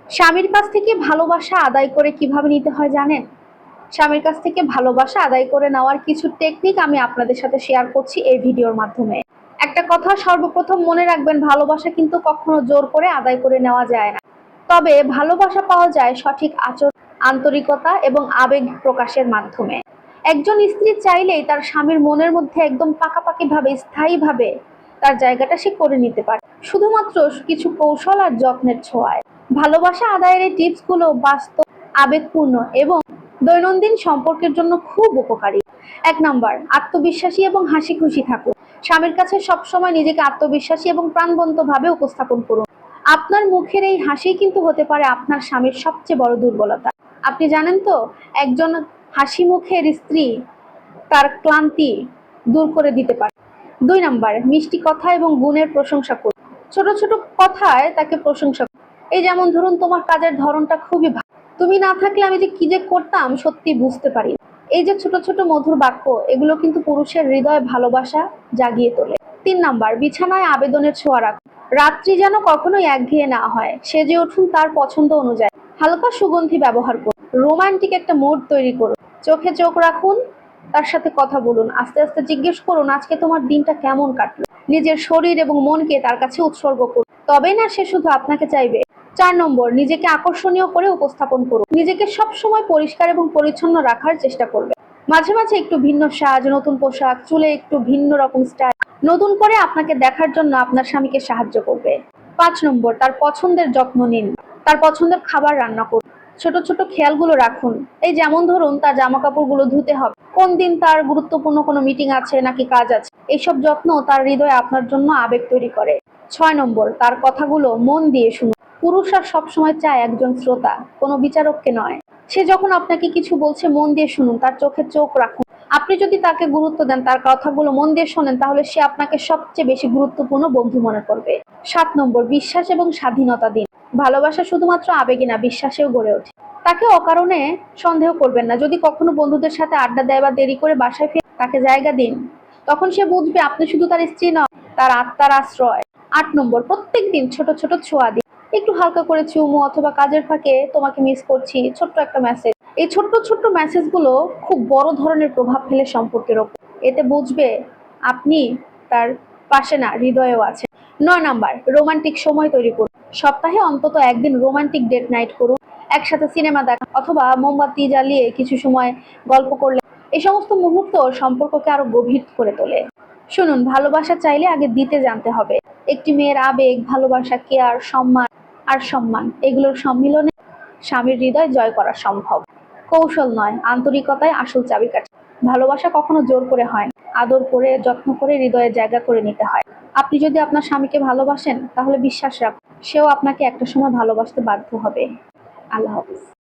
স্বামীর কাছ থেকে ভালোবাসা আদায় করে কিভাবে নিতে হয় জানেন? স্বামীর কাছ থেকে ভালোবাসা আদায় করে নেওয়ার কিছু টেকনিক আমি আপনাদের সাথে শেয়ার করছি এই ভিডিওর মাধ্যমে। একটা কথা সর্বপ্রথম মনে রাখবেন, ভালোবাসা কিন্তু কখনো জোর করে আদায় করে নেওয়া যায় না। তবে ভালোবাসা পাওয়া যায় সঠিক আচরণ, আন্তরিকতা এবং আবেগ প্রকাশের মাধ্যমে। একজন স্ত্রী চাইলেই তার স্বামীর মনের মধ্যে একদম পাকাপাকিভাবে, স্থায়ীভাবে তার জায়গাটা সে করে নিতে পারে, শুধুমাত্র কিছু কৌশল আর যত্নের ছোঁয়ায়। ভালোবাসা আদায়ের এই টিপসগুলো বাস্তব, আবেগপূর্ণ এবং দৈনন্দিন সম্পর্কের জন্য খুব উপকারী। ১ নাম্বার, আত্মবিশ্বাসী এবং হাসি খুশি থাকুন। স্বামীর কাছে সবসময় নিজেকে আত্মবিশ্বাসী এবং প্রাণবন্তভাবে উপস্থাপন করুন। আপনার মুখের এই হাসি কিন্তু হতে পারে আপনার স্বামীর সবচেয়ে বড় দুর্বলতা। আপনি জানেন তো, একজন হাসি মুখের স্ত্রী তার ক্লান্তি দূর করে দিতে পারে। ২ নাম্বার, মিষ্টি কথা এবং গুণের প্রশংসা করুন। ছোট ছোট কথায় তাকে প্রশংসা করুন। এই যেমন ধরুন, তোমার কাজের ধরনটা খুবই ভালো, তুমি না থাকলে আমি যে কি যে করতাম সত্যি বুঝতে পারি। এই যে ছোট ছোট মধুর বাক্য, এগুলো কিন্তু পুরুষের হৃদয়ে ভালোবাসা জাগিয়ে তোলে। ৩ নাম্বার, বিছানায় আবেদনের ছোঁয়া রাখুন। রাত্রি যেন কখনোই একঘেয়ে না হয়, সেজে উঠুন তার পছন্দ অনুযায়ী। হালকা সুগন্ধি ব্যবহার করুন, রোমান্টিক একটা মুড তৈরি করুন। চোখে চোখ রাখুন, তার সাথে কথা বলুন, আস্তে আস্তে জিজ্ঞেস করুন আজকে তোমার দিনটা কেমন কাটলো। নিজের শরীর এবং মনকে তার কাছে উৎসর্গ করুন, তবেই না সে শুধু আপনাকে চাইবে। ৪ নম্বর, নিজেকে আকর্ষণীয় করে উপস্থাপন করুন। নিজেকে সবসময় পরিষ্কার এবং পরিচ্ছন্ন রাখার চেষ্টা করবে। মাঝে মাঝে একটু ভিন্ন সাজ, নতুন পোশাক, চুলে একটু ভিন্ন রকম স্টাইল নতুন করে আপনাকে দেখার জন্য আপনার স্বামীকে সাহায্য করবে। ৫ নম্বর, তার পছন্দের যত্ন নিন। তার পছন্দের খাবার রান্না করুন। ছোট ছোট খেয়ালগুলো রাখুন। এই যেমন ধরুন, তার জামা কাপড়গুলো ধুতে হবে, কোন দিন তার গুরুত্বপূর্ণ কোনো মিটিং আছে নাকি কাজ আছে। এইসব যত্ন তার হৃদয়ে আপনার জন্য আবেগ তৈরি করে। ৬ নম্বর, তার কথাগুলো মন দিয়ে শুনুন। পুরুষরা সবসময় চায় একজন শ্রোতা, কোনো বিচারককে নয়। সে যখন আপনাকে কিছু বলছে মন দিয়ে শুনুন, তার চোখে চোখ রাখুন। আপনি যদি তাকে গুরুত্ব দেন, তার কথাগুলো মন দিয়ে শোনেন, তাহলে সে আপনাকে সবচেয়ে বেশি গুরুত্বপূর্ণ বন্ধু মনে করবে। ৭ নম্বর, বিশ্বাস এবং স্বাধীনতা দিন। ভালোবাসা শুধুমাত্র আবেগে না, বিশ্বাসেও গড়ে ওঠে। তাকে অকারণে সন্দেহ করবেন না। যদি কখনো বন্ধুদের সাথে আড্ডা দেয় বা দেরি করে বাসায় ফিরে, তাকে জায়গা দিন। তখন সে বুঝবে আপনি শুধু তার স্ত্রী নয়, তার আত্মার আশ্রয়। ৮ নম্বর, প্রত্যেকদিন ছোট ছোট ছোঁয়া দিন। একটু হালকা করে চুমু অথবা কাজের ফাঁকে তোমাকে মিস করছি, ছোট্ট একটা মেসেজ। এই ছোট্ট ছোট্ট মেসেজগুলো খুব বড় ধরনের প্রভাব ফেলে সম্পর্কের ওপর। এতে বুঝবে আপনি তার পাশে না, হৃদয়েও আছে। ৯ নাম্বার, রোমান্টিক সময় তৈরি করুন। সপ্তাহে অন্তত একদিন রোমান্টিক ডেট নাইট করুন। একসাথে সিনেমা দেখা অথবা মোমবাতি জ্বালিয়ে কিছু সময় গল্প করলে এই সমস্ত মুহূর্ত সম্পর্ককে আরো গভীর করে তোলে। শুনুন, ভালোবাসা চাইলে আগে দিতে জানতে হবে। একটি মেয়ের আবেগ, ভালোবাসা, কেয়ার, সম্মান আর সম্মান, এগুলোর সম্মিলনে স্বামীর হৃদয় জয় করা সম্ভব। কৌশল নয়, আন্তরিকতায় আসল চাবিকাঠি। ভালোবাসা কখনো জোর করে হয় না, আদর করে, যত্ন করে হৃদয়ে জায়গা করে নিতে হয়। আপনি যদি আপনার স্বামীকে ভালোবাসেন, তাহলে বিশ্বাস রাখুন সেও আপনাকে একটা সময় ভালোবাসতে বাধ্য হবে। আল্লাহ হাফেজ।